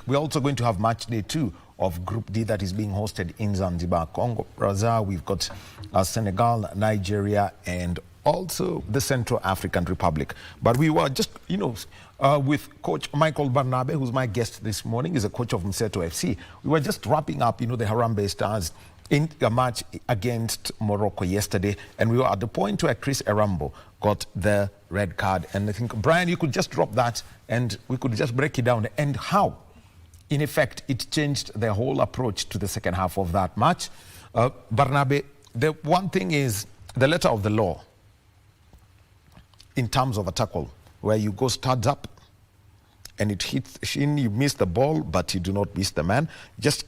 We're also going to have match day 2 of Group D that is being hosted in Zanzibar. Congo, Brazil, we've got Senegal, Nigeria, and also the Central African Republic. But we were just, with Coach Michael Barnabe, who's my guest this morning, is a coach of Mseto FC. We were just wrapping up, the Harambee Stars in a match against Morocco yesterday, and we were at the point where Chris Erambo got the red card. And I think, Brian, you could just drop that and we could just break it down and how, in effect, it changed the whole approach to the second half of that match. Barnabe, the one thing is the letter of the law in terms of a tackle, where you go studs up and it hits shin, you miss the ball, but you do not miss the man. Just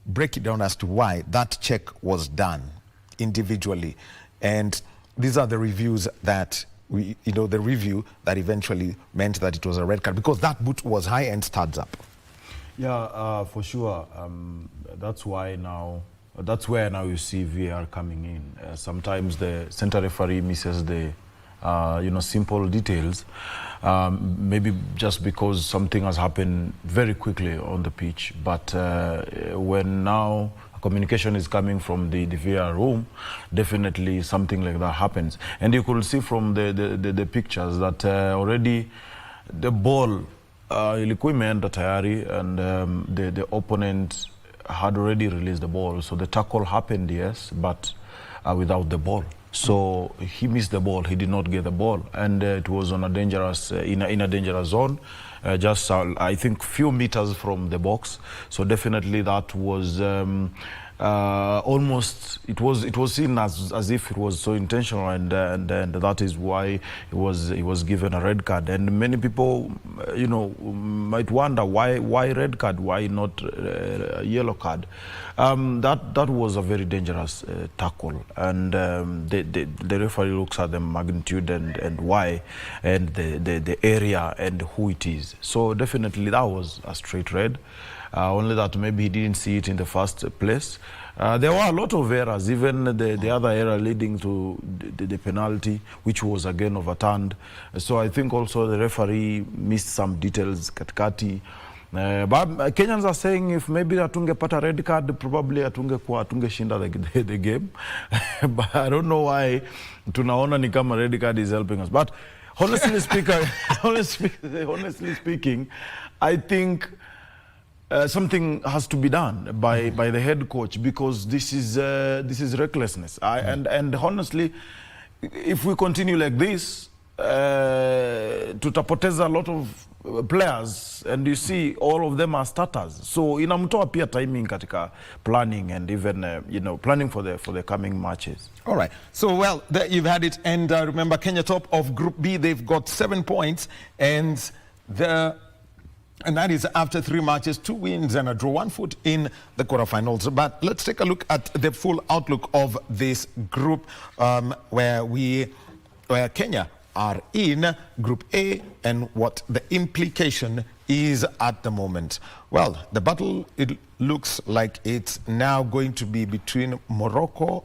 break it down as to why that check was done individually. And these are the reviews that the review that eventually meant that it was a red card, because that boot was high and studs up. Yeah, for sure. That's where now you see VAR coming in. Sometimes the center referee misses the simple details, maybe just because something has happened very quickly on the pitch. But when now communication is coming from the VAR room, definitely something like that happens. And you could see from the pictures that already the ball ilikuwa imeenda tayari, and the opponent had already released the ball. So the tackle happened, yes, but without the ball. So he missed the ball. He did not get the ball, and it was on a dangerous in a dangerous zone, just I think few meters from the box. So definitely that was almost, it was seen as if it was so intentional, and that is why he was given a red card. And many people might wonder why red card, why not a yellow card. That was a very dangerous tackle, and the referee looks at the magnitude and why, and the area and who it is. So definitely that was a straight red. Only that maybe he didn't see it in the first place. There were a lot of errors, even the other error leading to the penalty, which was again overturned. So I think also the referee missed some details, katikati. But Kenyans are saying if maybe atungepata red card, probably atungeshinda the game. But I don't know why tunaona ni kama red card is helping us. But honestly speaking, I think something has to be done by the head coach, because this is recklessness. And honestly, if we continue like this, tutapoteza a lot of players, and you see all of them are starters. So inamtoa pia timing katika planning, and even planning for the coming matches. All right. So well, there you've had it, and remember, Kenya top of Group B. They've got 7 points, and that is after 3 matches, 2 wins and a draw, 1 foot in the quarterfinals. But let's take a look at the full outlook of this group, where Kenya are in Group A, and what the implication is at the moment. Well, the battle, it looks like it's now going to be between Morocco,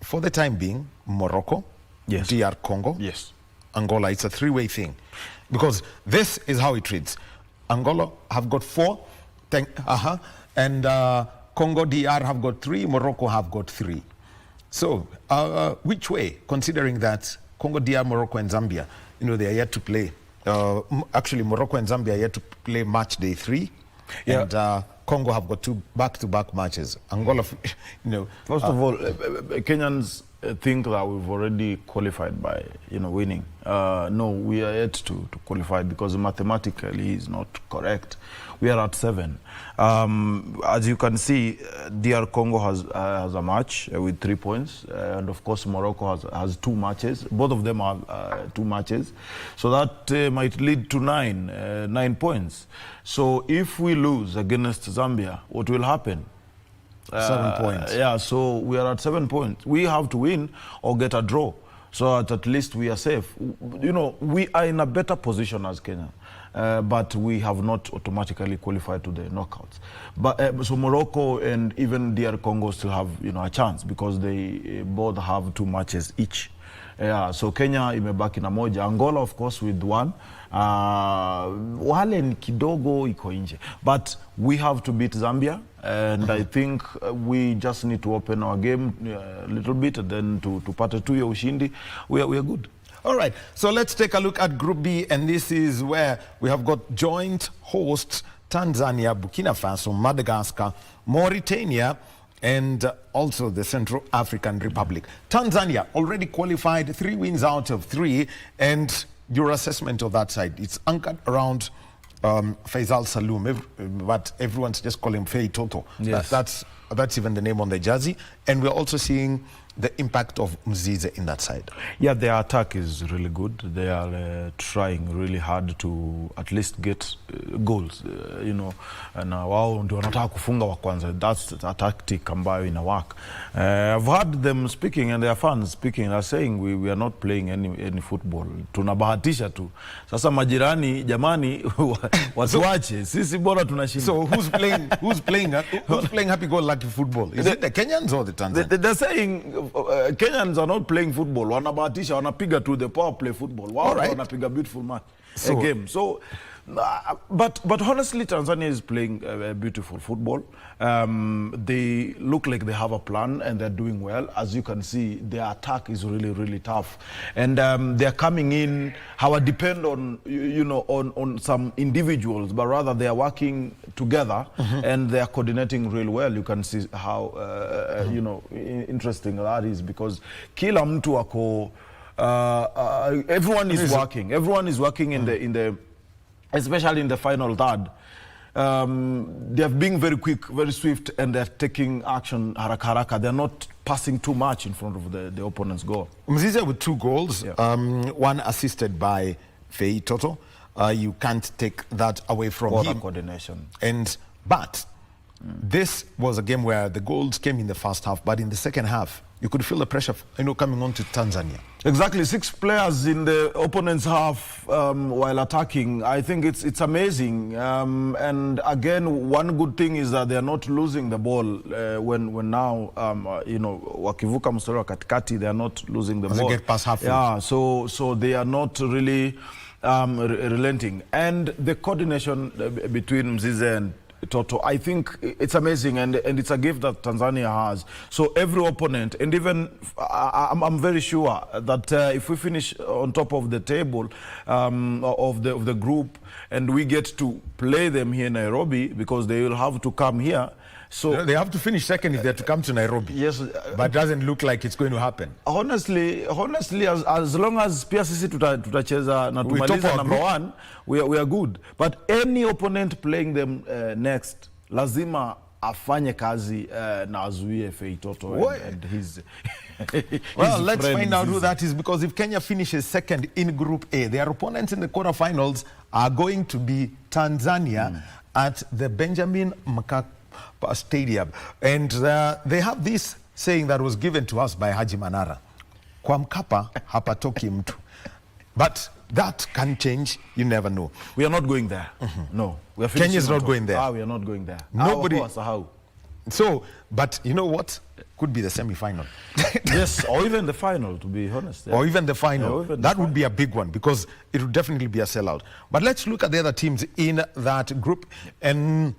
for the time being, Morocco, yes, DR Congo, yes, Angola. It's a 3-way thing, because this is how it reads. Angola have got 4, and Congo DR have got 3, Morocco have got 3. So which way, considering that Congo DR, Morocco and Zambia, they are yet to play. Actually, Morocco and Zambia are yet to play match day 3, yeah. And Congo have got 2 back-to-back matches. Angola, First of all, Kenyans think that we've already qualified by winning. No, we are yet to qualify, because mathematically is not correct. We are at 7. As you can see, DR Congo has a match with 3 points, and of course Morocco has 2 matches. Both of them have 2 matches, so that might lead to 9 points. So if we lose against Zambia, what will happen? 7 points. Yeah, so we are at 7 points. We have to win or get a draw, so at least we are safe. We are in a better position as Kenya, but we have not automatically qualified to the knockouts. But so Morocco and even DR Congo still have a chance, because they both have 2 matches each. Yeah, so Kenya imebaki na moja. Angola of course with one. Wale ni kidogo iko nje. But we have to beat Zambia, and I think we just need to open our game a little bit, and then tupate tu ya ushindi. We are good. All right, so let's take a look at Group B, and this is where we have got joint hosts Tanzania, Burkina Faso, Madagascar, Mauritania, and also the Central African Republic. Tanzania already qualified, 3 wins out of 3, and your assessment of that side, it's anchored around Faisal Saloum, but everyone's just calling him Fei Toto. Yes. That's even the name on the jersey, and we're also seeing the impact of Mzize in that side. Yeah, their attack is really good. They are trying really hard to at least get goals, you know, and wao ndio wanataka kufunga wa kwanza. That's a tactic ambayo ina work. I've heard them speaking, and their fans speaking, they're saying we are not playing any football. Tunabahatisha tu. Sasa majirani jamani watuache. Sisi bora tunashinda. So who's playing happy-go-lucky football? Is it the Kenyans or the Tanzanians? They're saying Kenyans are not playing football. Wanabahatisha, wanapiga to the power play football. Wow, right. Wanapiga beautiful match, a game. So, but honestly, Tanzania is playing beautiful football. They look like they have a plan, and they're doing well. As you can see, their attack is really, really tough, and they're coming in. How I depend on on some individuals, but rather they are working together, and they are coordinating really well. You can see how interesting that is, because kila mtu ako everyone is working. Everyone is working in the especially in the final third. They are being very quick, very swift, and they're taking action haraka haraka. They're not passing too much in front of the opponent's goal. Mzize with 2 goals, yeah. One assisted by Fei Toto. You can't take that away from him. Coordination. But this was a game where the goals came in the first half, but in the second half, you could feel the pressure, coming on to Tanzania. Exactly, 6 players in the opponent's half while attacking. I think it's amazing. And again, one good thing is that they are not losing the ball when now wakivuka mstari wa katikati, they are not losing the ball. They get past half. Yeah, so they are not really relenting. And the coordination between Mzize and Toto, I think it's amazing, and it's a gift that Tanzania has. So every opponent, and even I'm very sure that if we finish on top of the table of the group, and we get to play them here in Nairobi, because they will have to come here. So they have to finish second if they're to come to Nairobi. Yes, but it doesn't look like it's going to happen. Honestly, as long as pia sisi tutacheza na tumaliza number 1, we are good. But any opponent playing them next, lazima afanye kazi na azuie Fei Toto and his well, let's find out who that is, because if Kenya finishes second in Group A, their opponents in the quarterfinals are going to be Tanzania at the Benjamin Mkapa Stadium, and they have this saying that was given to us by Haji Manara: kwa Mkapa hapatoki mtu. But that can change, you never know. We are not going there. No, we are Kenya is not going there. We are not going there. Nobody. So, but you know what? Could be the semi-final. Yes, or even the final, to be honest. Yeah. Or even the final. Yeah, that would be a big one, because it would definitely be a sellout. But let's look at the other teams in that group. And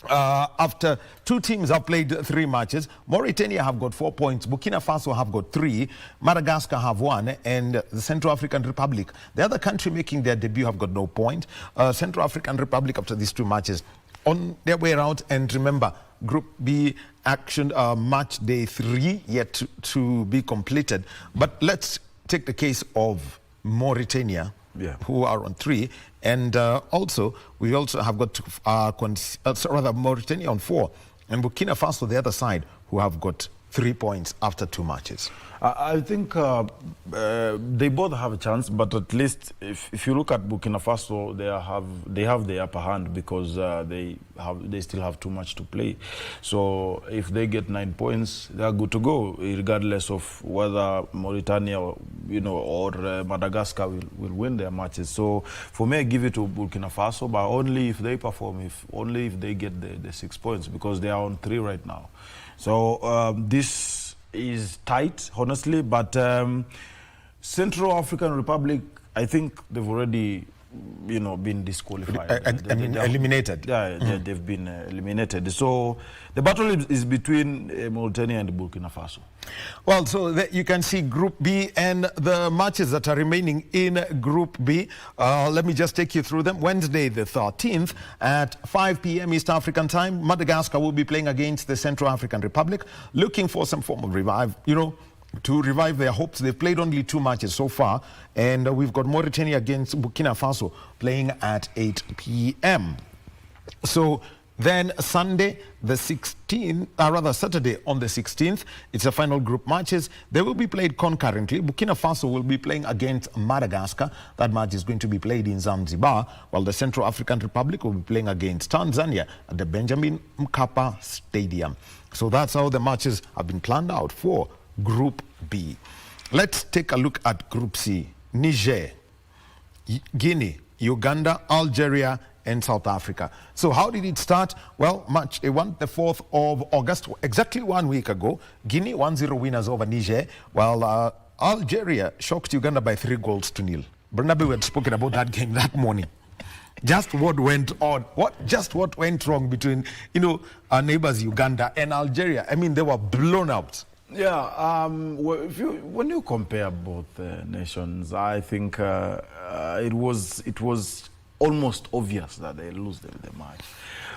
after 2 teams have played 3 matches, Mauritania have got 4 points, Burkina Faso have got 3, Madagascar have 1, and the Central African Republic, the other country making their debut, have got no point. Central African Republic, after these 2 matches, on their way out. And remember, Group B action, match day 3 yet to be completed. But let's take the case of Mauritania, who are on 3, and we also have got Mauritania on 4, and Burkina Faso the other side, who have got 3 points after 2 matches. I think they both have a chance, but at least if you look at Burkina Faso, they have the upper hand, because they still have too much to play. So if they get 9 points, they are good to go, regardless of whether Mauritania or Madagascar will win their matches. So for me, I give it to Burkina Faso, but only if they perform, only if they get the 6 points, because they are on 3 right now. So this is tight, honestly, but Central African Republic, I think they've already, been disqualified. I mean, eliminated. Yeah, they've been eliminated. So the battle is between Mauritania and Burkina Faso. Well, so you can see Group B and the matches that are remaining in Group B. Let me just take you through them. Wednesday the 13th at 5 p.m. East African time, Madagascar will be playing against the Central African Republic, looking for some form of revive, to revive their hopes. They've played only 2 matches so far, and we've got Mauritania against Burkina Faso playing at 8 p.m. So then Sunday the 16th, Saturday on the 16th, it's the final group matches. They will be played concurrently. Burkina Faso will be playing against Madagascar. That match is going to be played in Zanzibar, while the Central African Republic will be playing against Tanzania at the Benjamin Mkapa Stadium. So that's how the matches have been planned out for Group B. Let's take a look at Group C. Niger, Guinea, Uganda, Algeria, and South Africa. So how did it start? Well, match 1, the 4th of August, exactly 1 week ago. Guinea 1-0 winners over Niger, while Algeria shocked Uganda by 3-0. Bernabe, we had spoken about that game that morning. Just what went on, what went wrong between, our neighbors Uganda and Algeria. I mean, they were blown out. Yeah, when you compare both nations, I think it was almost obvious that they lose the match.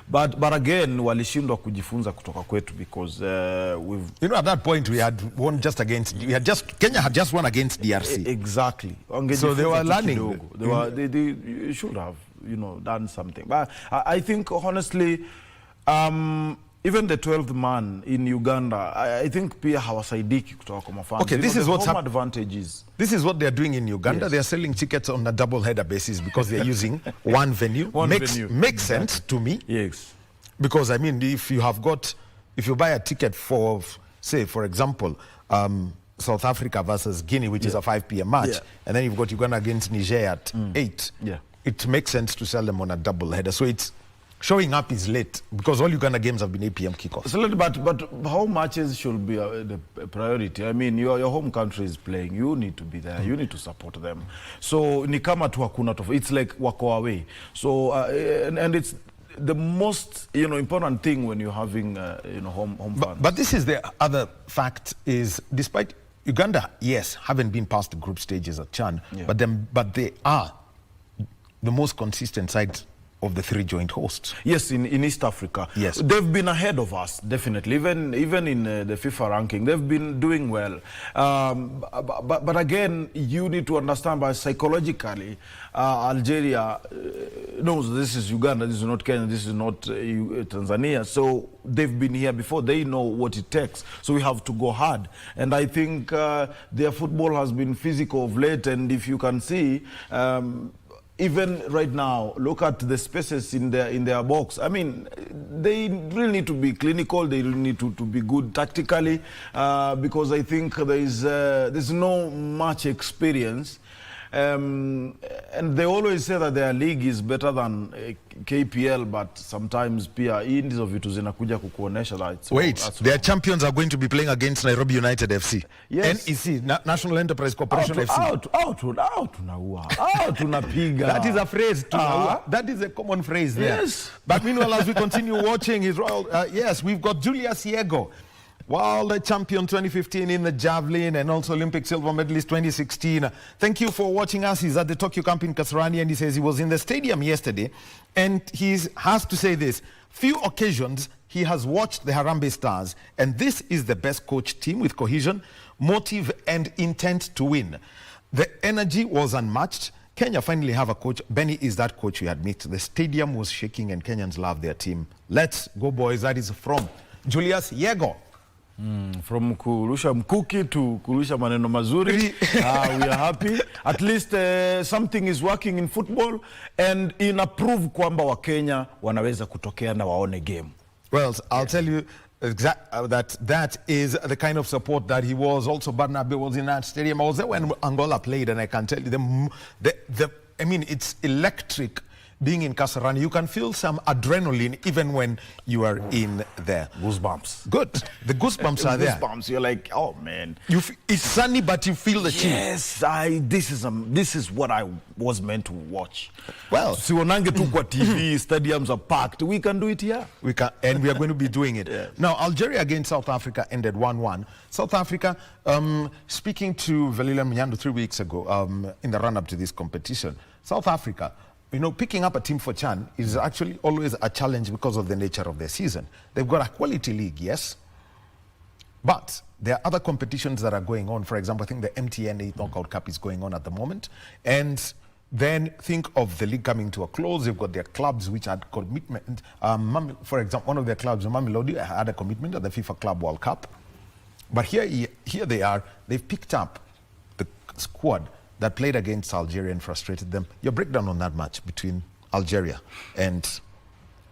But again, walishindwa kujifunza kutoka kwetu because we've... at that point we had won Kenya had just won against DRC. Exactly. So they were learning. They should have, done something. But I think honestly, even the 12th man in Uganda, I think pia hawasaidiki kutoka kwa mafans. Okay, this is what's home advantages. This is what they're doing in Uganda. Yes. They're selling tickets on a double header basis because they're using one venue. Makes sense to me. Yes. Because I mean, if you buy a ticket for, say, for example, South Africa versus Guinea, which is a 5 p.m. match, and then you've got Uganda against Niger at 8. Yeah. It makes sense to sell them on a double header. So it's showing up is late because all Uganda games have been 8 p.m. kickoffs. So, but how matches should be the priority? I mean, your home country is playing. You need to be there. You need to support them. So ni kama tu hakuna tof. It's like wako away. So and it's the most important thing when you're having home fans. But this is the other fact is despite Uganda, yes, haven't been past the group stages at CHAN, but they are the most consistent side of the 3 joint hosts. Yes, in East Africa. Yes. They've been ahead of us, definitely. Even in the FIFA ranking, they've been doing well. But again, you need to understand by psychologically, Algeria knows this is Uganda, this is not Kenya, this is not Tanzania. So they've been here before. They know what it takes. So we have to go hard. And I think their football has been physical of late. And if you can see, even right now, look at the spaces in their box. I mean, they really need to be clinical. They really need to be good tactically because I think there's no much experience. And they always say that their league is better than KPL, but sometimes pia hizo vitu zinakuja kukuonesha that. Wait, their champions are going to be playing against Nairobi United FC. Yes. NEC, National Enterprise Corporation FC. Tunapiga. That is a phrase. That is a common phrase there. Yes. But meanwhile, as we continue watching his royal, yes, we've got Julius Yego, world champion 2015 in the javelin and also Olympic silver medalist 2016. Thank you for watching us. He's at the Tokyo camp in Kasarani and he says he was in the stadium yesterday and he has to say this. Few occasions he has watched the Harambee Stars and this is the best coach team with cohesion, motive and intent to win. The energy was unmatched. Kenya finally have a coach. Benny is that coach we admit. The stadium was shaking and Kenyans love their team. Let's go boys. That is from Julius Yego. From kurusha mkuki to kurusha maneno mazuri. We are happy. At least something is working in football and inaprove kwamba wa Kenya wanaweza kutokea na waone game. Well, I'll tell you that is the kind of support that he was. Also, Barnabe was in that stadium. I was there when Angola played and I can tell you, I mean, it's electric being in Kasarani, you can feel some adrenaline even when you are in there. Goosebumps. Good. The goosebumps are there. Goosebumps. You're like, oh man. It's sunny, but you feel the chill. Yes, this is what I was meant to watch. Well, Siwanange tu kwa TV, stadiums are packed. We can do it here. We can, and we are going to be doing it. Yeah. Now, Algeria against South Africa ended 1-1. South Africa, speaking to Velile Mnyandu 3 weeks ago, in the run-up to this competition, South Africa, you know, picking up a team for CHAN is actually always a challenge because of the nature of their season. They've got a quality league, yes, but there are other competitions that are going on. For example, I think the MTN 8 Knockout Cup is going on at the moment. And then think of the league coming to a close. They've got their clubs which had commitment. For example, one of their clubs, Mamelodi, had a commitment at the FIFA Club World Cup. But here they are. They've picked up the squad that played against Algeria and frustrated them. Your breakdown on that match between Algeria and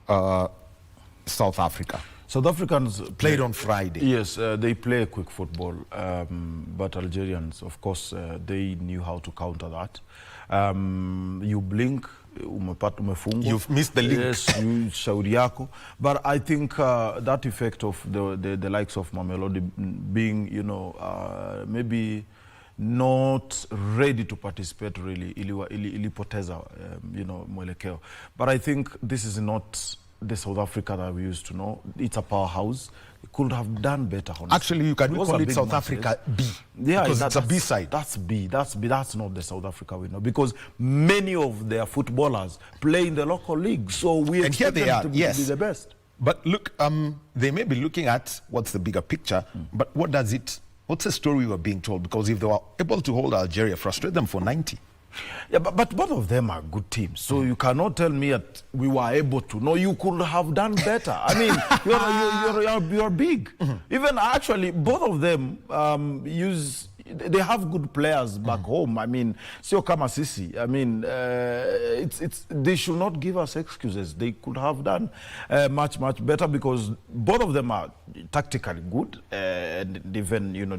South Africa. South Africans played on Friday. Yes, they play quick football, but Algerians, of course, they knew how to counter that. You blink, you've missed the link. Yes, shauri yako. But I think that effect of the likes of Mamelodi being, you know, maybe not ready to participate really, ilipoteza, you know, mwelekeo. But I think this is not the South Africa that we used to know. It's a powerhouse. It could have done better. Honestly. Actually, you can call it South Africa B. Yeah, because it's a B side. That's B. That's not the South Africa we know, because many of their footballers play in the local league. So we expect them to be the best. But look, they may be looking at what's the bigger picture, but what's the story we're being told? Because if they were able to hold Algeria, frustrate them for 90. Yeah, but both of them are good teams. So you cannot tell me that we were able to. No, you could have done better. I mean, you're big. Even actually, both of them they have good players back home. I mean, sio kama sisi. I mean, they should not give us excuses. They could have done much better, because both of them are tactically good. And even, you know,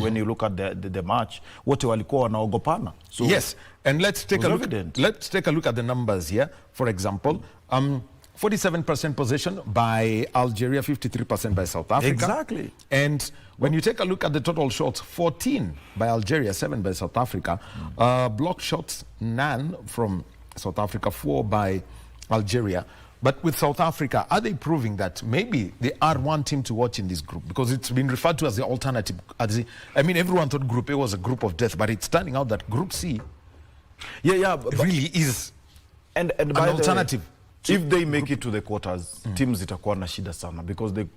when you look at the match, wote walikuwa wanaogopana. So yes, and let's take a look at the numbers here. For example, 47% possession by Algeria, 53% by South Africa. Exactly. And when you take a look at the total shots, 14 by Algeria, 7 by South Africa. Block shots, none from South Africa, 4 by Algeria. But with South Africa, are they proving that maybe they are one team to watch in this group? Because it's been referred to as the alternative. I mean, everyone thought Group A was a group of death, but it's turning out that Group C really is an alternative. If they make it to the quarters, teams itakuwa na shida sana, because they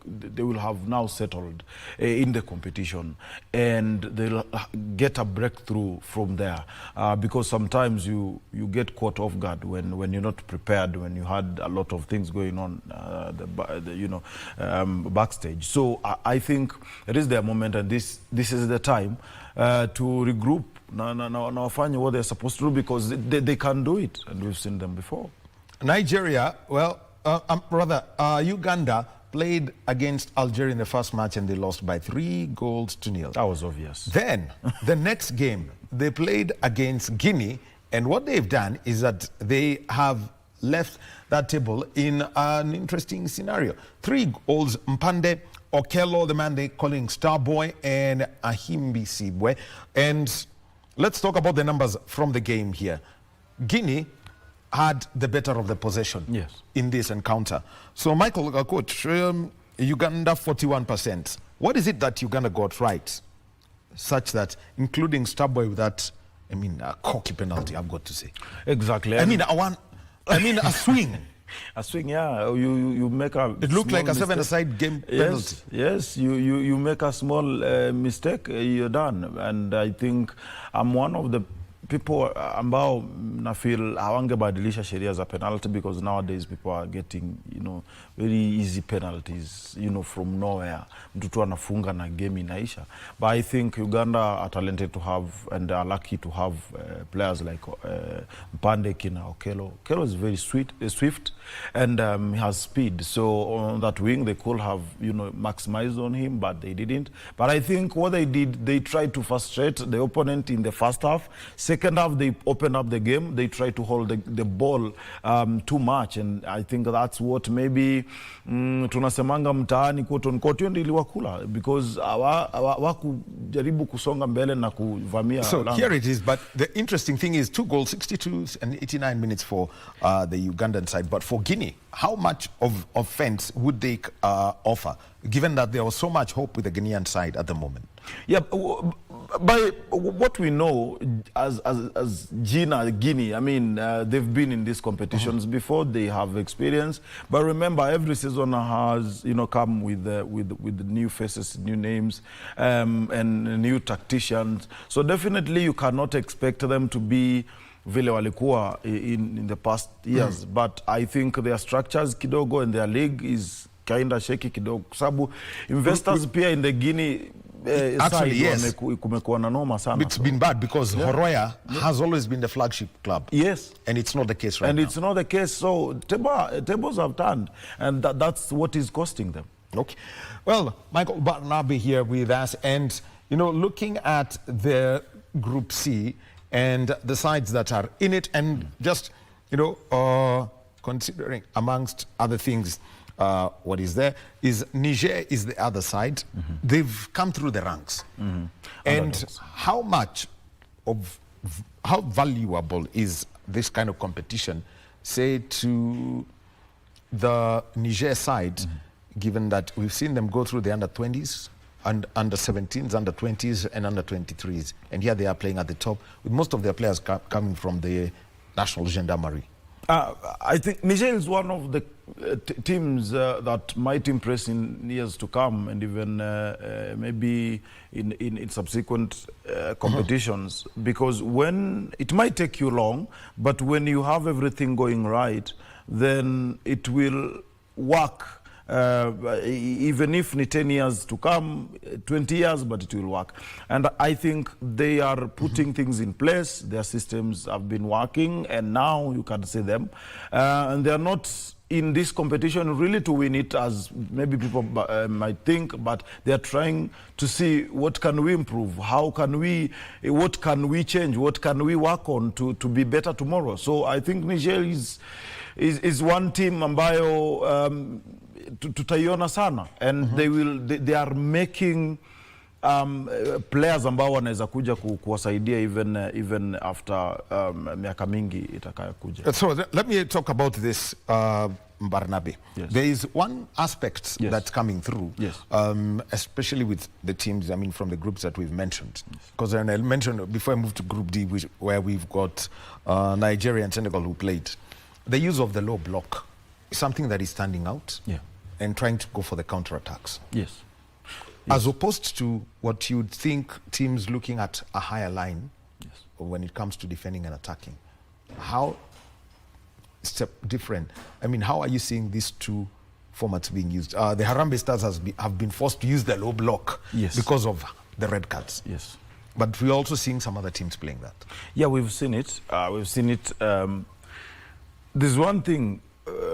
will have now settled in the competition, and they'll get a breakthrough from there. Because sometimes you get caught off guard when you're not prepared, when you had a lot of things going on, backstage. So I think it is their moment, and this is the time to regroup. Now wafanye what they're supposed to do, because they can do it, and we've seen them before. Nigeria, Uganda played against Algeria in the first match and they lost by 3-0. That was obvious. Then, the next game, they played against Guinea, and what they've done is that they have left that table in an interesting scenario. 3 goals, Mpande, Okello, the man they're calling Starboy, and Ahimbi Sibwe. And let's talk about the numbers from the game here. Guinea had the better of the possession in this encounter. So, Michael, coach, Uganda 41%. What is it that Uganda got right, such that, including Starboy with that, I mean, a cocky penalty, I've got to say. Exactly. I mean, a swing. A swing, yeah. You make a. It looked like a 7-a-side game penalty. Yes. You make a small mistake, you're done. And I think I'm one of the people ambao na feel hawangebadilisha sheria za penalty, because nowadays people are getting, you know, very easy penalties, you know, from nowhere. Mtu anafunga na game inaisha. But I think Uganda are talented to have, and are lucky to have players like Mpande, Kina, Okello. Okello is very swift, and he has speed. So on that wing, they could have, you know, maximized on him, but they didn't. But I think what they did, they tried to frustrate the opponent in the first half. Second second half, they opened up the game. They tried to hold the ball too much, and I think that's what maybe tunasemanga mtaani quote unquote hiyo ndio iliwakula, because hawakujaribu kusonga mbele na kuvamia. So here it is, but the interesting thing is 2 goals, 62 and 89 minutes for the Ugandan side. But for Guinea, how much of offense would they offer, given that there was so much hope with the Guinean side at the moment? Yeah, by what we know as Guinea, I mean, they've been in these competitions before. They have experience, but remember, every season has come with new faces, new names, and new tacticians. So definitely, you cannot expect them to be vile walikuwa in the past years. But I think their structures kidogo and their league is kind of shaky kidogo, sababu investors pia in the Guinea actually, yes, kumekuwa na noma sana. It's been bad because Horoya has always been the flagship club. Yes. And it's not the case right now. And it's not the case, so tables have turned, and that's what is costing them. Okay. Well, Michael Barnaby here with us, and looking at the Group C and the sides that are in it, and just considering amongst other things, what is there is Niger is the other side. They've come through the ranks. And how valuable is this kind of competition, say, to the Niger side, given that we've seen them go through the under-20s, and under-17s, under-20s, and under-23s. And here they are playing at the top, with most of their players coming from the national gendarmerie. I think Niger is one of the teams that might impress in years to come, and even maybe in subsequent competitions, because when it might take you long, but when you have everything going right, then it will work. Even if ni 10 years to come, 20 years, but it will work. And I think they are putting things in place. Their systems have been working, and now you can see them. And they are not in this competition really to win it, as maybe people might think, but they are trying to see what can we improve, what can we change, what can we work on to be better tomorrow. So I think Niger is one team ambayo tutaiona sana, and they are making players ambao wanaweza kuja kuwasaidia even after miaka mingi itakayokuja. So let me talk about this, Barnaby. Yes. There is one aspect that's coming through, especially with the teams, I mean, from the groups that we've mentioned. Because I mentioned before I move to Group D, where we've got Nigeria and Senegal who played. The use of the low block is something that is standing out, and trying to go for the counter-attacks. Yes. As opposed to what you'd think teams looking at a higher line when it comes to defending and attacking. How different? I mean, how are you seeing these two formats being used? The Harambee Stars have been forced to use the low block because of the red cards. Yes. But we're also seeing some other teams playing that. Yeah, we've seen it. There's one thing,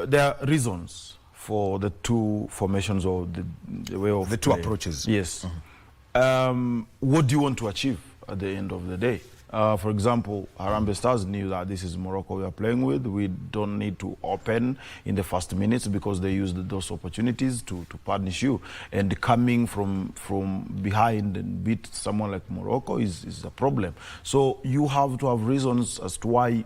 there are reasons for the two formations, or the way of the two approaches. Yes. What do you want to achieve at the end of the day? For example, Harambee Stars knew that this is Morocco we are playing with. We don't need to open in the first minutes, because they used those opportunities to punish you. And coming from behind and beat someone like Morocco is a problem. So you have to have reasons as to why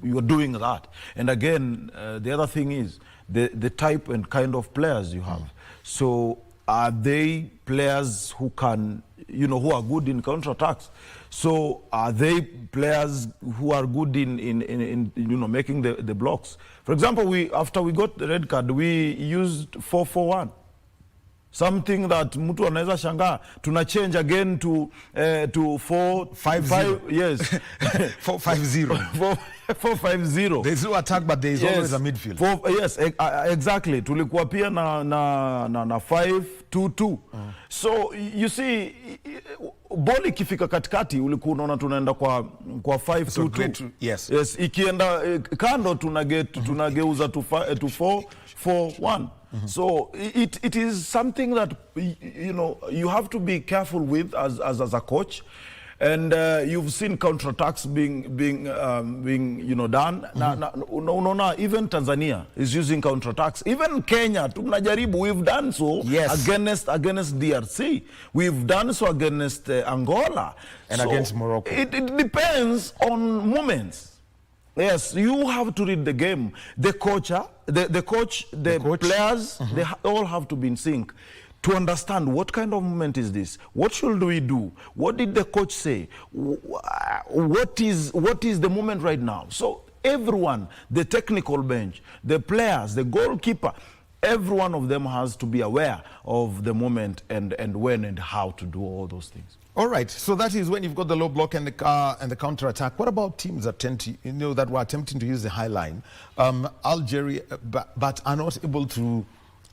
you're doing that. And again, the other thing is the type and kind of players you have. So are they players who can, who are good in counterattacks? So are they players who are good in making the blocks? For example, after we got the red card, we used 4-4-1. Something that mtu anaweza shangaa, tuna change again to 4-5-0. Yes. 4-5-0. 4-5-0. There's no attack, but there is always a midfield. Yes, exactly. Tulikuwa pia na 5-2-2. So you see, ball ikifika katikati ulikuwa unaona tunaenda kwa 5-2-2. Yes. Yes, ikienda kando tunageuza to 4-4-1. So it is something that you have to be careful with as a coach. And you've seen counterattacks being done. No, even Tanzania is using counterattacks. Even Kenya, tunajaribu, we've done so against DRC. We've done so against Angola. And so against Morocco. It depends on moments. Yes, you have to read the game. The coach, the players, they all have to be in sync to understand what kind of moment is this. What should we do? What did the coach say? What is the moment right now? So everyone, the technical bench, the players, the goalkeeper, every one of them has to be aware of the moment and when and how to do all those things. All right, so that is when you've got the low block and the counter attack. What about teams that tend to, that were attempting to use the high line, Algeria, but are not able to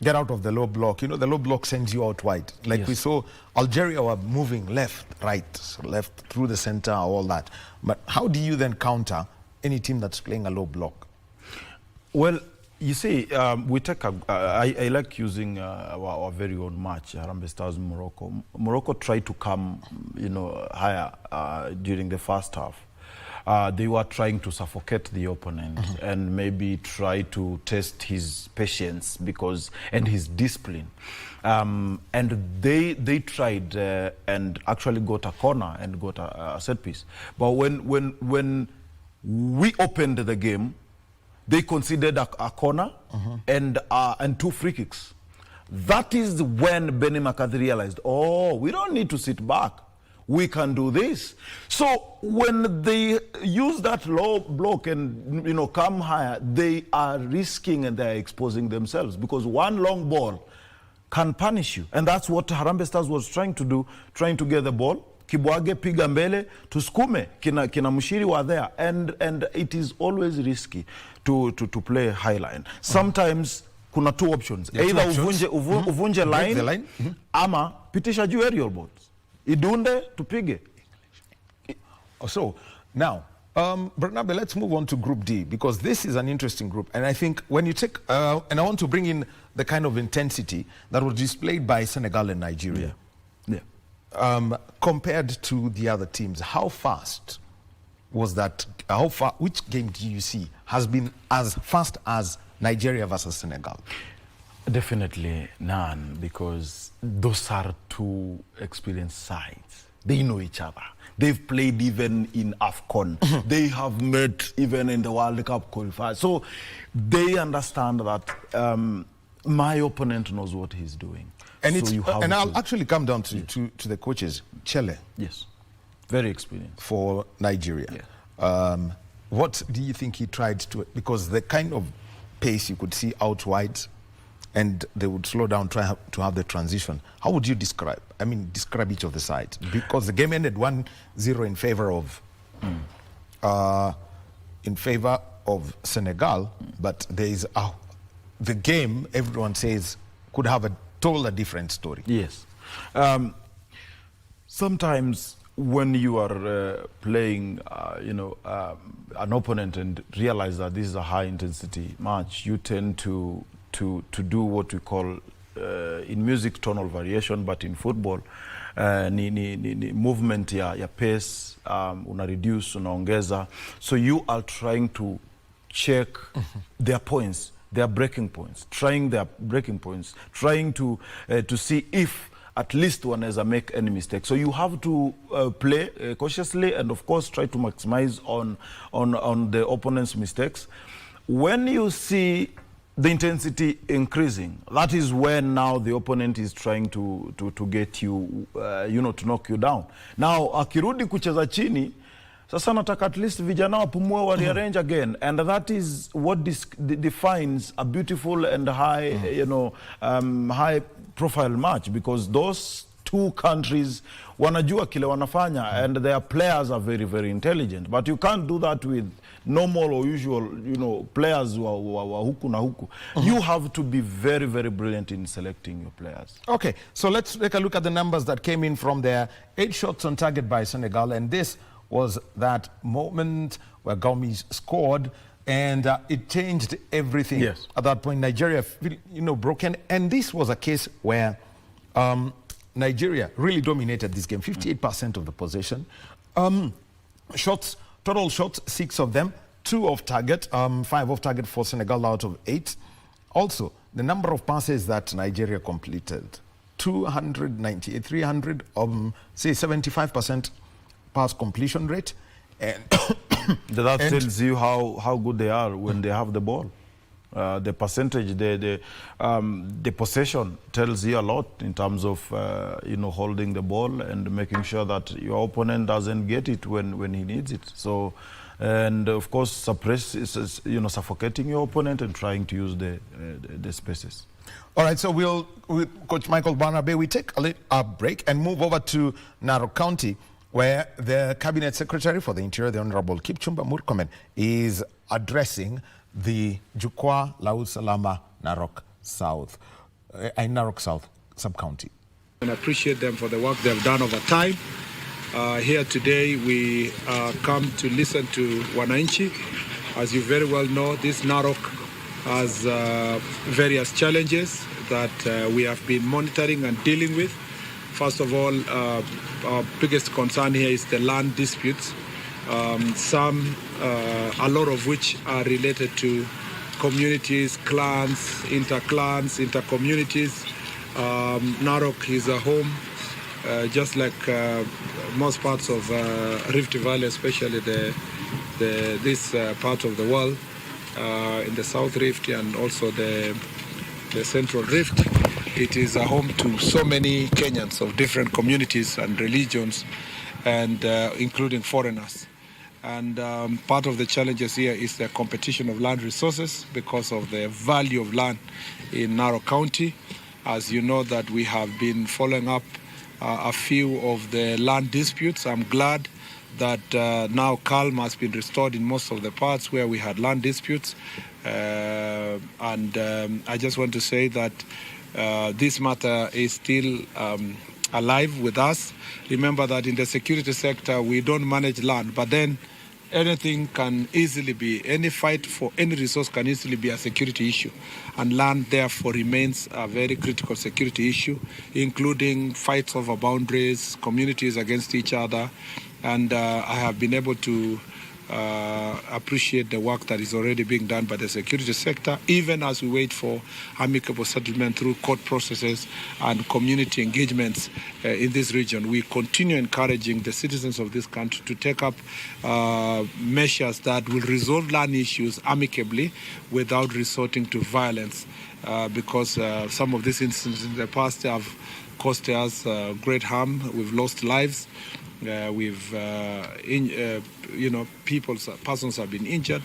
get out of the low block? The low block sends you out wide. Like we saw, Algeria were moving left, right, left through the center, all that. But how do you then counter any team that's playing a low block? Well, you see, we take I like using our very own match, Harambee Stars Morocco. Morocco tried to come, higher during the first half. They were trying to suffocate the opponent and maybe try to test his patience and his discipline. And they tried and actually got a corner and got a set piece. But when we opened the game, they conceded a corner and 2 free kicks. That is when Benny McCarthy realized, oh, we don't need to sit back. We can do this. So when they use that low block and come higher, they are risking and they are exposing themselves, because one long ball can punish you. And that's what Harambee Stars was trying to do, trying to get the ball. Kibwage, piga mbele, tusukume, kina Mushiri were there. And it is always risky to play high line. Sometimes kuna 2 options. Either uvunje line, ama pitisha juu aerial balls. Idunde, tupige. So, now, Bernabe, let's move on to Group D, because this is an interesting group. And I think when you take, and I want to bring in the kind of intensity that was displayed by Senegal and Nigeria. Compared to the other teams, how fast was that? Which game do you see has been as fast as Nigeria versus Senegal? Definitely none, because those are 2 experienced sides. They know each other. They've played even in AFCON. They have met even in the World Cup qualifiers. So they understand that my opponent knows what he's doing. And, so I'll actually come down to the coaches. Chelle. Yes. Very experienced. For Nigeria. Yeah. What do you think he tried to, because the kind of pace you could see out wide, and they would slow down, try to have the transition. How would you describe each of the sides? Because the game ended 1-0 in favor of Senegal, but there is the game, everyone says, could have told a different story. Yes. Sometimes when you are playing, an opponent and realize that this is a high intensity match, you tend to do what we call in music tonal variation, but in football ni movement ya pace, una reduce, unaongeza. So you are trying to check their points, their breaking points, trying to see if at least one has make any mistake. So you have to play cautiously and of course try to maximize on the opponent's mistakes. When you see the intensity increasing, that is when now the opponent is trying to get you, to knock you down. Now, akirudi kucheza chini, sasa nataka at least vijana wapumue wa rearrange again. And that is what defines a beautiful and high, high profile match, because those 2 countries wanajua kile wanafanya and their players are very, very intelligent. But you can't do that with normal or usual, players wa huku na huku. You have to be very, very brilliant in selecting your players. Okay, so let's take a look at the numbers that came in from there. 8 shots on target by Senegal, and this was that moment where Gomis scored, and it changed everything. Yes. At that point, Nigeria, broken, and this was a case where Nigeria really dominated this game, 58% of the possession. Shots, total shots, 6 of them, 2 off target, 5 off target for Senegal out of 8. Also, the number of passes that Nigeria completed, 298, 300, say 75% pass completion rate. And that tells you how good they are when they have the ball. The percentage, the possession tells you a lot in terms of holding the ball and making sure that your opponent doesn't get it when he needs it. So, and of course, suffocating your opponent and trying to use the spaces. All right, so we'll Coach Michael Barnabe, we take a break and move over to Narok County, where the Cabinet Secretary for the Interior, the Honorable Kipchumba Murkomen, is addressing the Jukwaa la Usalama Narok South sub-county. And I appreciate them for the work they've done over time. Here today we come to listen to Wananchi. As you very well know, this Narok has various challenges that we have been monitoring and dealing with. First of all, our biggest concern here is the land disputes. A lot of which are related to communities, clans, inter-clans, inter-communities. Narok is a home, just like most parts of Rift Valley, especially this part of the world, in the South Rift and also the Central Rift. It is a home to so many Kenyans of different communities and religions, and including foreigners. And part of the challenges here is the competition of land resources because of the value of land in Narok County. As you know that we have been following up a few of the land disputes. I'm glad that now calm has been restored in most of the parts where we had land disputes. I just want to say that this matter is still alive with us. Remember that in the security sector, we don't manage land, but then anything can easily be, any fight for any resource can easily be a security issue. And land, therefore, remains a very critical security issue, including fights over boundaries, communities against each other. And I have been able to appreciate the work that is already being done by the security sector, even as we wait for amicable settlement through court processes and community engagements in this region. We continue encouraging the citizens of this country to take up measures that will resolve land issues amicably without resorting to violence, because some of these incidents in the past have caused us great harm. We've lost lives. Persons have been injured,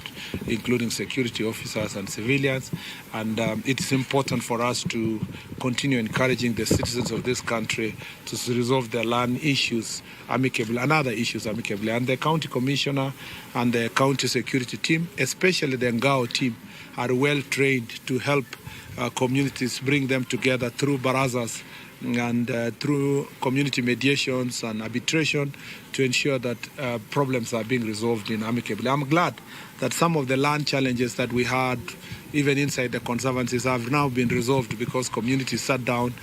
including security officers and civilians, and it is important for us to continue encouraging the citizens of this country to resolve their land issues amicably and other issues amicably. And the county commissioner and the county security team, especially the Ngao team, are well trained to help communities, bring them together through barazas and through community mediations and arbitration to ensure that problems are being resolved amicably. I'm glad that some of the land challenges that we had, even inside the conservancies, have now been resolved because communities sat down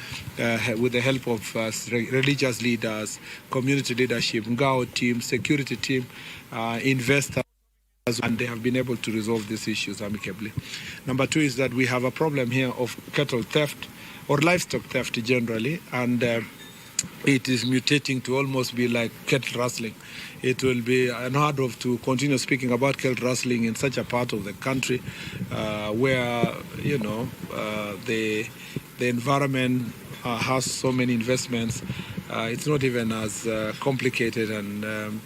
with the help of religious leaders, community leadership, Ngao team, security team, investors, and they have been able to resolve these issues amicably. Number two is that we have a problem here of cattle theft, or livestock theft generally, and it is mutating to almost be like cattle rustling. It will be unheard of to continue speaking about cattle rustling in such a part of the country where, the environment has so many investments. It's not even as complicated and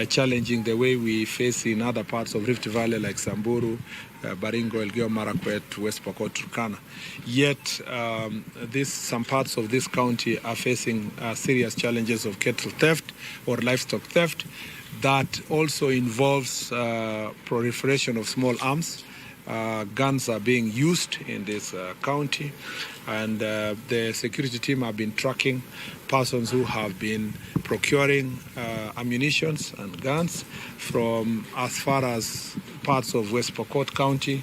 challenging the way we face in other parts of Rift Valley like Samburu, Baringo, Elgeyo Marakwet, West Pokot, Turkana. Yet, some parts of this county are facing serious challenges of cattle theft or livestock theft that also involves proliferation of small arms. Guns are being used in this county, and the security team have been tracking persons who have been procuring ammunitions and guns from as far as parts of West Pokot County,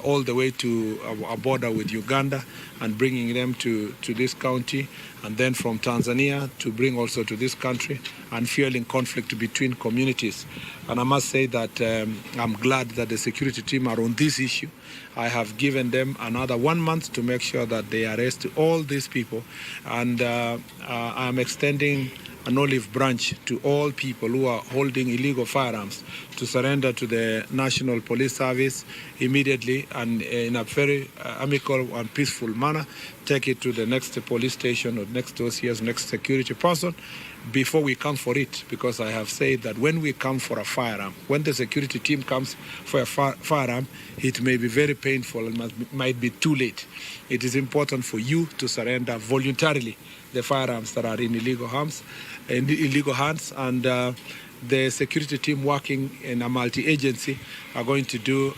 all the way to a border with Uganda and bringing them to this county, and then from Tanzania to bring also to this country, and fueling conflict between communities. And I must say that I'm glad that the security team are on this issue. I have given them another 1 month to make sure that they arrest all these people, and I'm extending an olive branch to all people who are holding illegal firearms to surrender to the National Police Service immediately and in a very amicable and peaceful manner. Take it to the next police station or next OCS, next security person before we come for it, because I have said that when we come for a firearm, when the security team comes for a firearm, it may be very painful and might be too late. It is important for you to surrender voluntarily the firearms that are in illegal hands, and the security team working in a multi-agency are going to do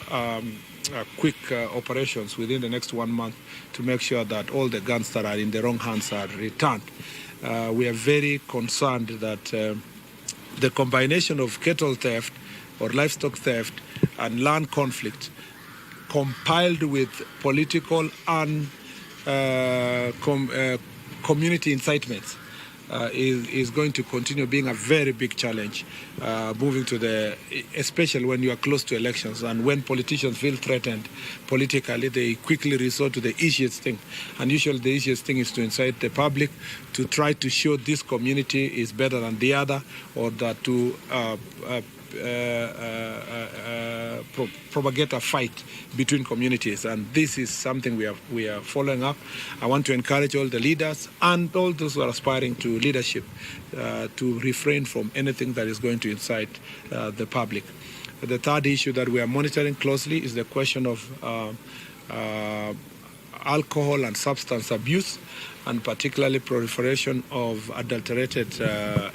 quick operations within the next 1 month to make sure that all the guns that are in the wrong hands are returned. We are very concerned that the combination of cattle theft or livestock theft and land conflict compiled with political and community incitements is going to continue being a very big challenge, moving to especially when you are close to elections and when politicians feel threatened politically, they quickly resort to the easiest thing. And usually the easiest thing is to incite the public to try to show this community is better than the other, or that to propagate a fight between communities, and this is something we are following up. I want to encourage all the leaders and all those who are aspiring to leadership to refrain from anything that is going to incite the public. The third issue that we are monitoring closely is the question of alcohol and substance abuse, and particularly proliferation of adulterated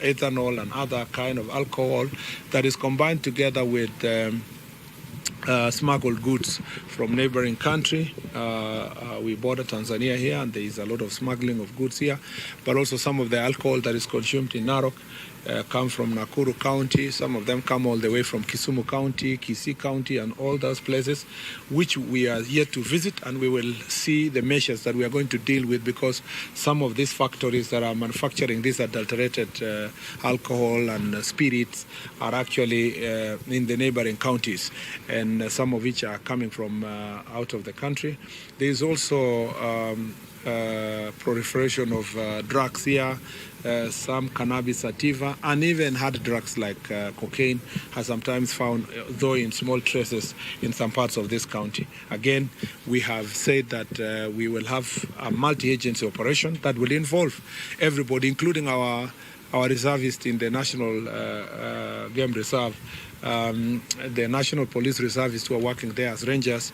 ethanol and other kind of alcohol that is combined together with smuggled goods from neighboring country. We border Tanzania here, and there is a lot of smuggling of goods here, but also some of the alcohol that is consumed in Narok come from Nakuru County. Some of them come all the way from Kisumu County, Kisii County, and all those places, which we are yet to visit, and we will see the measures that we are going to deal with, because some of these factories that are manufacturing this adulterated alcohol and spirits are actually in the neighboring counties, and some of which are coming from out of the country. There is also proliferation of drugs here, some cannabis sativa, and even hard drugs like cocaine are sometimes found, though in small traces, in some parts of this county. Again, we have said that we will have a multi-agency operation that will involve everybody, including our reservists in the National Game Reserve. The National Police Reservists who are working there as rangers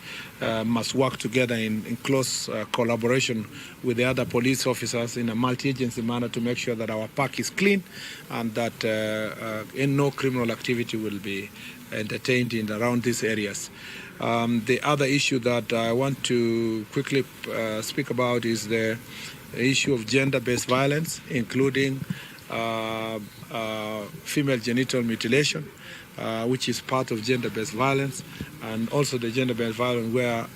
must work together in close collaboration with the other police officers in a multi-agency manner to make sure that our park is clean and that no criminal activity will be entertained in around these areas. The other issue that I want to quickly speak about is the issue of gender-based violence, including female genital mutilation, which is part of gender-based violence, and also the gender-based violence where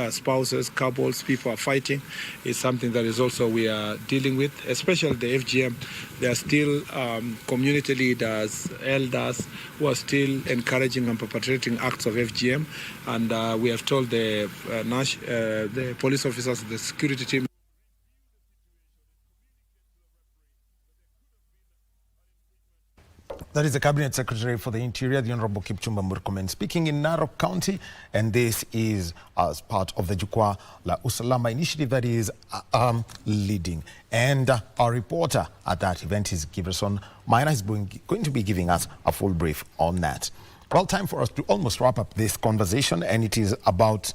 spouses, couples, people are fighting is something that is also we are dealing with, especially the FGM. There are still community leaders, elders who are still encouraging and perpetrating acts of FGM, and we have told the police officers, the security team, That is the Cabinet Secretary for the Interior, the Honorable Kipchumba Murkomen, speaking in Narok County, and this is as part of the Jukwaa la Usalama initiative that is leading. And our reporter at that event is Giverson Maina, is going to be giving us a full brief on that. Well, time for us to almost wrap up this conversation, and it is about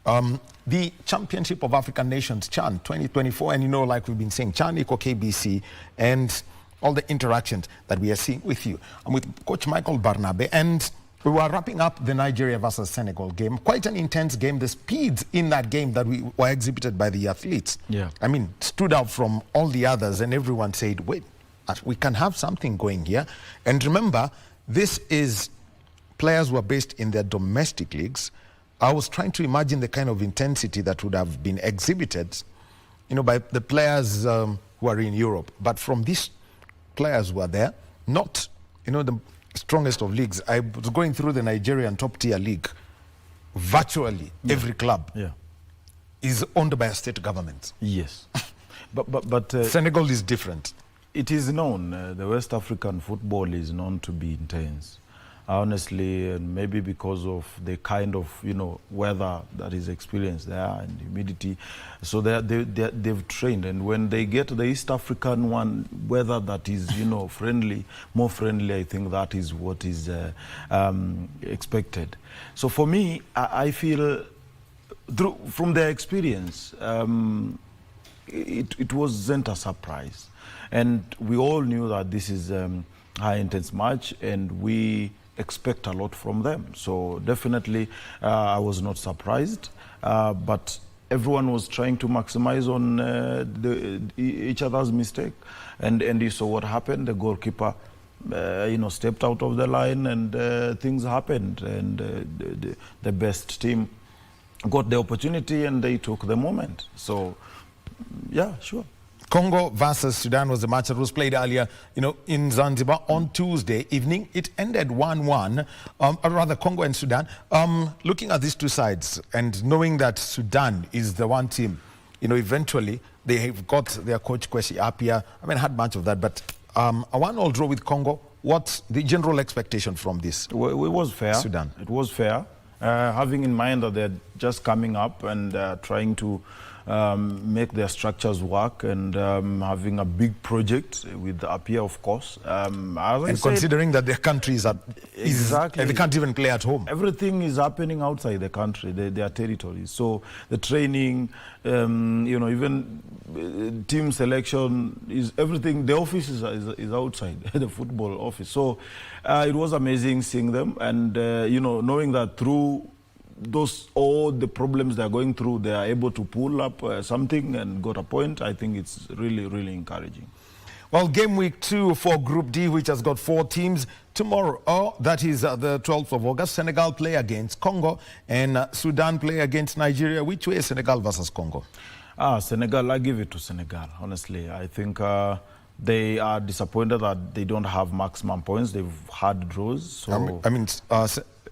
the Championship of African Nations, CHAN 2024. And you know, like we've been saying, CHAN equal KBC, and all the interactions that we are seeing with you. I'm with Coach Michael Barnabe, and we were wrapping up the Nigeria versus Senegal game. Quite an intense game. The speeds in that game that were exhibited by the athletes, I mean, stood out from all the others, and everyone said, wait, we can have something going here. And remember, this is players who are based in their domestic leagues, I was trying to imagine the kind of intensity that would have been exhibited, by the players who are in Europe. But from these players who are there, not, the strongest of leagues. I was going through the Nigerian top-tier league. Virtually every club is owned by a state government. Yes. But Senegal is different. It is known, the West African football is known to be intense. Honestly, and maybe because of the kind of weather that is experienced there and humidity, so they've trained, and when they get the East African weather that is more friendly, I think that is what is expected. So for me, I feel from their experience, it wasn't a surprise, and we all knew that this is a high intense match, and we expect a lot from them. So definitely I was not surprised, but everyone was trying to maximize on each other's mistake, and you saw what happened. The goalkeeper stepped out of the line, and things happened, and the best team got the opportunity and they took the moment. So yeah, sure. Congo versus Sudan was the match that was played earlier, in Zanzibar on Tuesday evening. It ended 1-1, rather Congo and Sudan. Looking at these two sides and knowing that Sudan is the one team, eventually they have got their coach Kwesi Appiah. I mean, had much of that, but a 1-1 draw with Congo. What's the general expectation from this? Well, it was fair. Sudan. It was fair, having in mind that they're just coming up and trying to make their structures work, and having a big project with Appiah, of course. And considering that their countries exactly, they can't even play at home. Everything is happening outside the country, their territories. So the training, even team selection, is everything. The office is outside the football office. So it was amazing seeing them, and knowing that through all the problems they're going through, they are able to pull up something and got a point. I think it's really, really encouraging. Well, game week 2 for Group D, which has got 4 teams. Tomorrow, that is the 12th of August, Senegal play against Congo, and Sudan play against Nigeria. Which way is Senegal versus Congo? Senegal, I give it to Senegal, honestly. I think they are disappointed that they don't have maximum points. They've had draws. So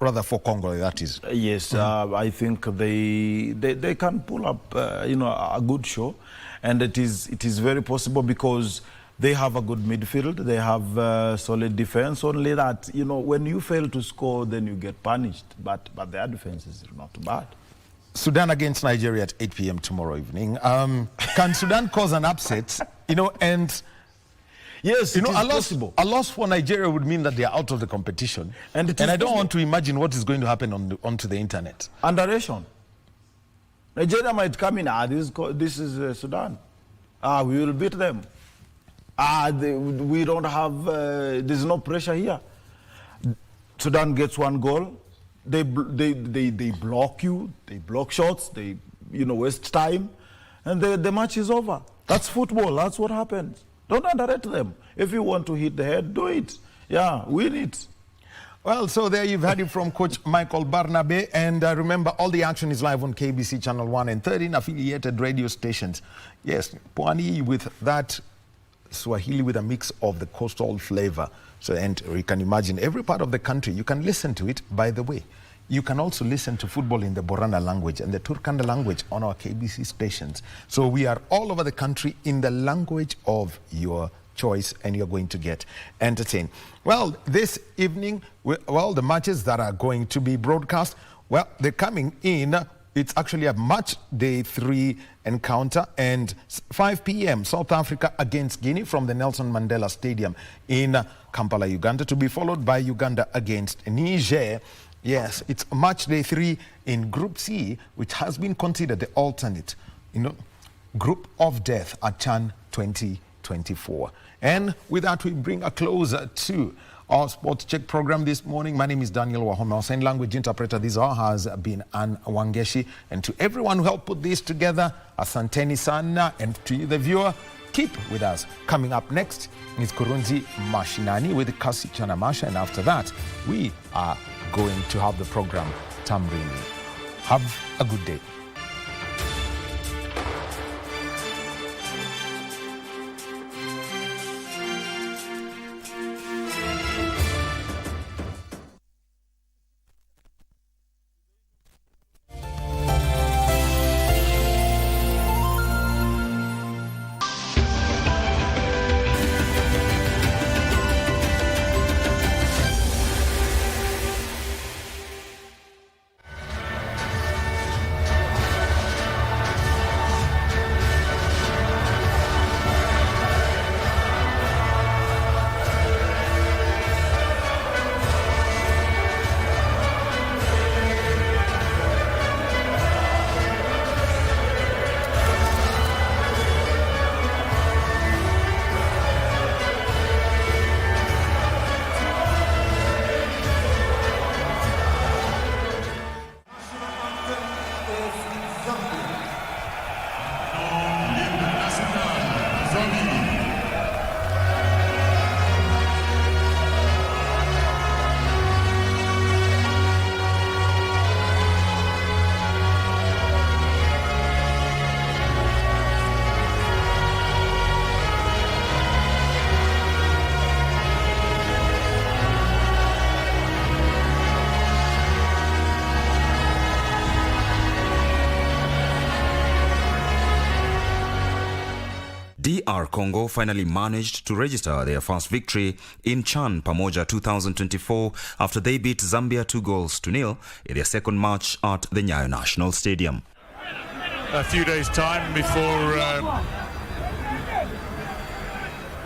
rather for Congo, that is. Yes, I think they can pull up, a good show, and it is very possible because they have a good midfield. They have solid defense. Only that, when you fail to score, then you get punished. But their defense is not too bad. Sudan against Nigeria at 8 p.m. tomorrow evening. Can Sudan cause an upset? And yes, it is possible. A loss for Nigeria would mean that they are out of the competition. And I don't want to imagine what is going to happen onto the internet. Underration. Nigeria might come in, this is Sudan. We will beat them. We don't have, there's no pressure here. Sudan gets 1 goal. They block you, they block shots, they waste time, and the match is over. That's football, that's what happens. Don't underrate them. If you want to hit the head, do it. Yeah, win it. Well, so there you've heard it from Coach Michael Barnabe. And remember, all the action is live on KBC Channel 1 and 13 affiliated radio stations. Yes, Pwani with that Swahili with a mix of the coastal flavor. So, and you can imagine every part of the country, you can listen to it. By the way, you can also listen to football in the Borana language and the Turkana language on our KBC stations. So we are all over the country in the language of your choice, and you're going to get entertained. Well, this evening, the matches that are going to be broadcast, well, they're coming in. It's actually a match day 3 encounter, and 5 p.m. South Africa against Guinea from the Nelson Mandela Stadium in Kampala, Uganda, to be followed by Uganda against Niger. Yes, it's match day 3 in Group C, which has been considered the alternate, group of death at CHAN 2024. And with that, we bring a close to our Sports Check program this morning. My name is Daniel Wahome. Our sign language interpreter this hour has been Ann Wangeshi. And to everyone who helped put this together, Asanteni Sana, and to you, the viewer, keep with us. Coming up next is Kurunzi Mashinani with Kasi Chanamasha. And after that, we are going to have the program Tamrini. Have a good day. DR Congo finally managed to register their first victory in CHAN Pamoja 2024 after they beat Zambia 2-0 in their second match at the Nyayo National Stadium. A few days' time before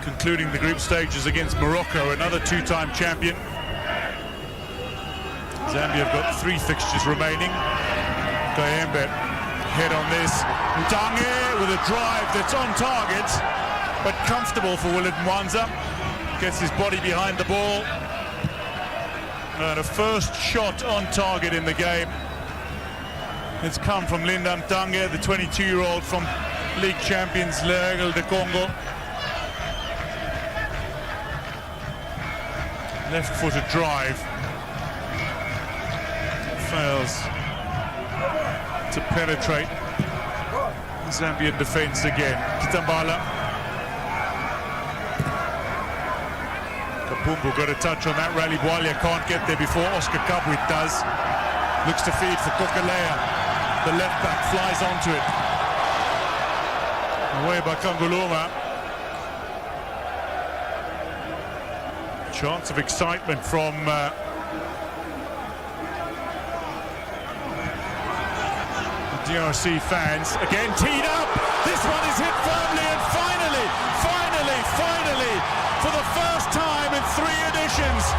concluding the group stages against Morocco, another two-time champion. Zambia have got 3 fixtures remaining. Kayembe head on this. Ndange with a drive that's on target, but comfortable for Willard Mwanza. Gets his body behind the ball. And a first shot on target in the game. It's come from Linda Ndange, the 22-year-old from league champions L'Aigle de Congo. Left-footed drive. Fails to penetrate the Zambian defence again. Kitambala. Kapumbu got a touch on that. Rally Bwalia can't get there before Oscar Kabwit does. Looks to feed for Kokalea. The left back flies onto it. Away by Kanguluma. Chance of excitement from DRC fans. Again teed up. This one is hit firmly, and finally, for the first time in 3 editions,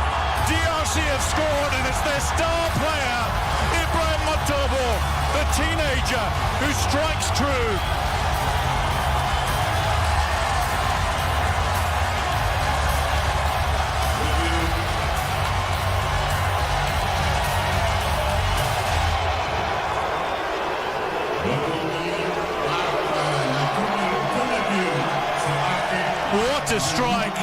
DRC have scored, and it's their star player, Ibrahim Matobo, the teenager who strikes true. What a strike,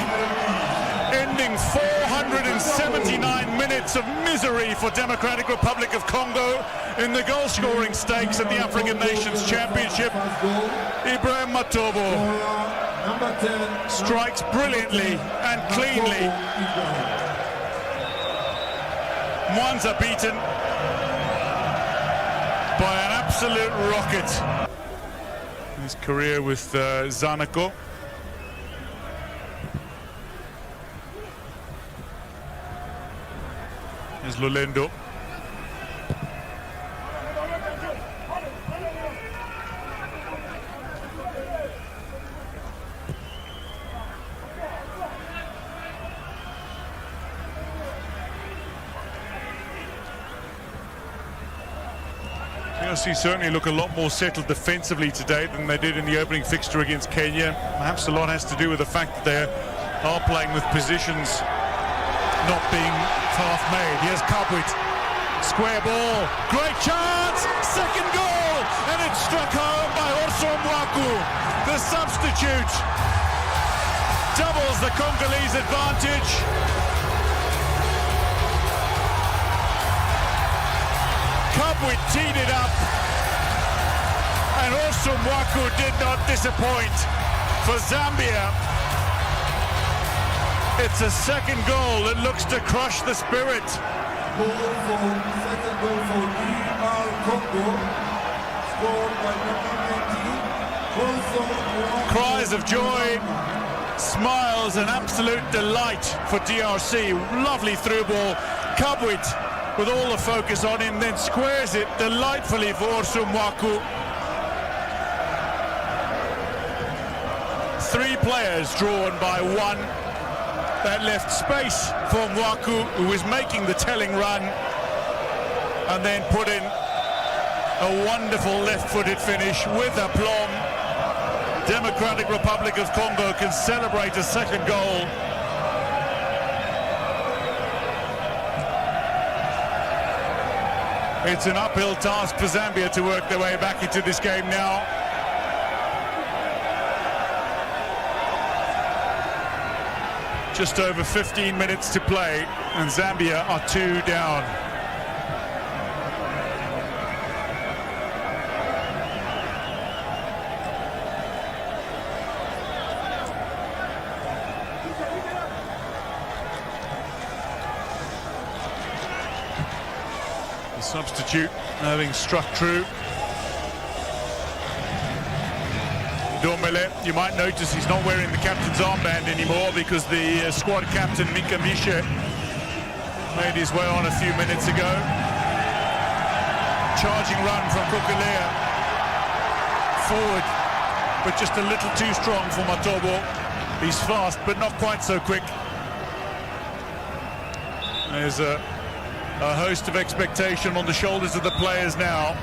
ending 479 minutes of misery for Democratic Republic of Congo in the goal-scoring stakes at the African Nations Championship. Ibrahim Matobo strikes brilliantly and cleanly. Mwanza beaten by an absolute rocket. His career with Zanaco. Is Lolendo. DRC certainly look a lot more settled defensively today than they did in the opening fixture against Kenya. Perhaps a lot has to do with the fact that they are playing with positions not being half-made. Here's Kabwit, square ball, great chance, second goal, and it's struck home by Orso Mwaku. The substitute doubles the Congolese advantage. Kabwe teed it up, and also Mwaku did not disappoint for Zambia. It's a second goal that looks to crush the spirit. Second goal for DR Congo, scored by number 19. Cries of joy, smiles and absolute delight for DRC. Lovely through ball. Kabwe with all the focus on him, then squares it delightfully for Orsu Mwaku. 3 players drawn by 1. That left space for Mwaku, who was making the telling run, and then put in a wonderful left-footed finish with aplomb. Democratic Republic of Congo can celebrate a second goal. It's an uphill task for Zambia to work their way back into this game now. Just over 15 minutes to play, and Zambia are 2 down. The substitute having struck true. Domele, you might notice he's not wearing the captain's armband anymore because the squad captain Mika Mishe made his way on a few minutes ago. Charging run from Kukulea. Forward, but just a little too strong for Matobo. He's fast, but not quite so quick. There's a host of expectation on the shoulders of the players now.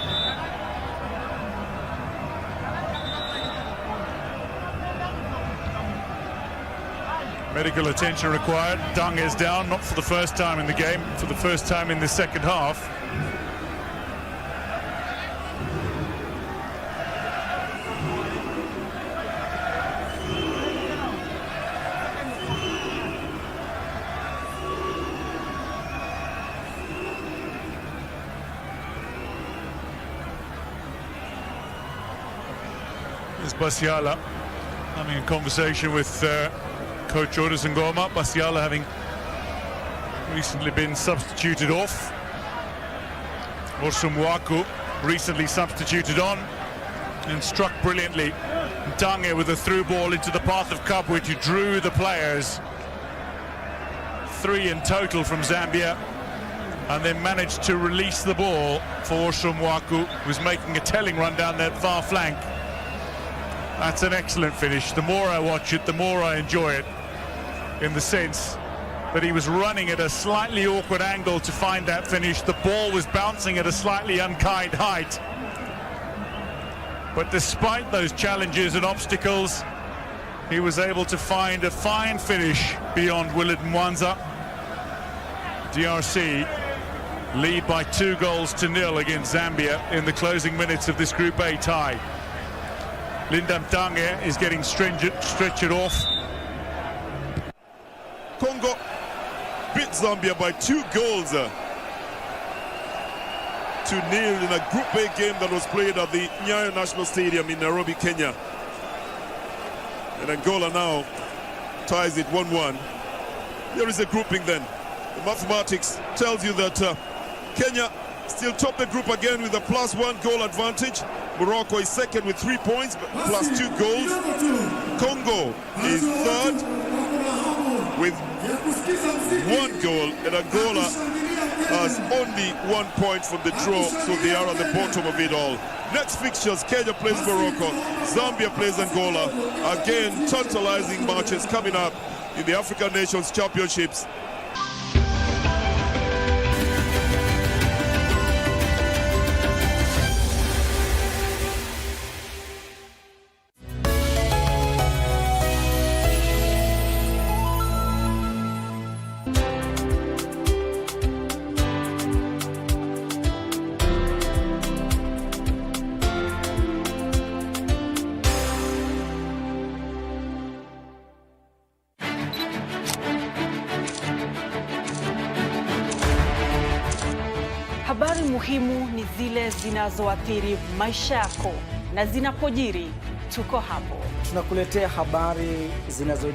Medical attention required. Dung is down, not for the first time in the game, for the first time in the second half. There's Basiala having a conversation with Coach Otis Ngoma. Basiala having recently been substituted off. Orsu Mwaku recently substituted on and struck brilliantly. Dange with a through ball into the path of Kabwe, who drew the players. 3 in total from Zambia, and then managed to release the ball for Orsu Mwaku, who's making a telling run down that far flank. That's an excellent finish. The more I watch it, the more I enjoy it, in the sense that he was running at a slightly awkward angle to find that finish. The ball was bouncing at a slightly unkind height. But despite those challenges and obstacles, he was able to find a fine finish beyond Willard Mwanza. DRC lead by 2-0 against Zambia in the closing minutes of this Group A tie. Lindam Tange is getting stretchered off. Congo beat Zambia by 2 goals to 0 in a Group A game that was played at the Nyayo National Stadium in Nairobi, Kenya. And Angola now ties it 1-1. Here is the grouping then. The mathematics tells you that Kenya still top the group again with a +1 goal advantage. Morocco is second with 3 points, plus 2 goals. Congo is third with 1 goal, and Angola has only 1 point from the draw, so they are at the bottom of it all. Next fixtures, Kenya plays Morocco, Zambia plays Angola. Again, tantalizing matches coming up in the African Nations Championships. Habari muhimu ni zile zinazoathiri maisha yako, na zinapojiri tuko hapo. Tunakuletea habari zinazojiri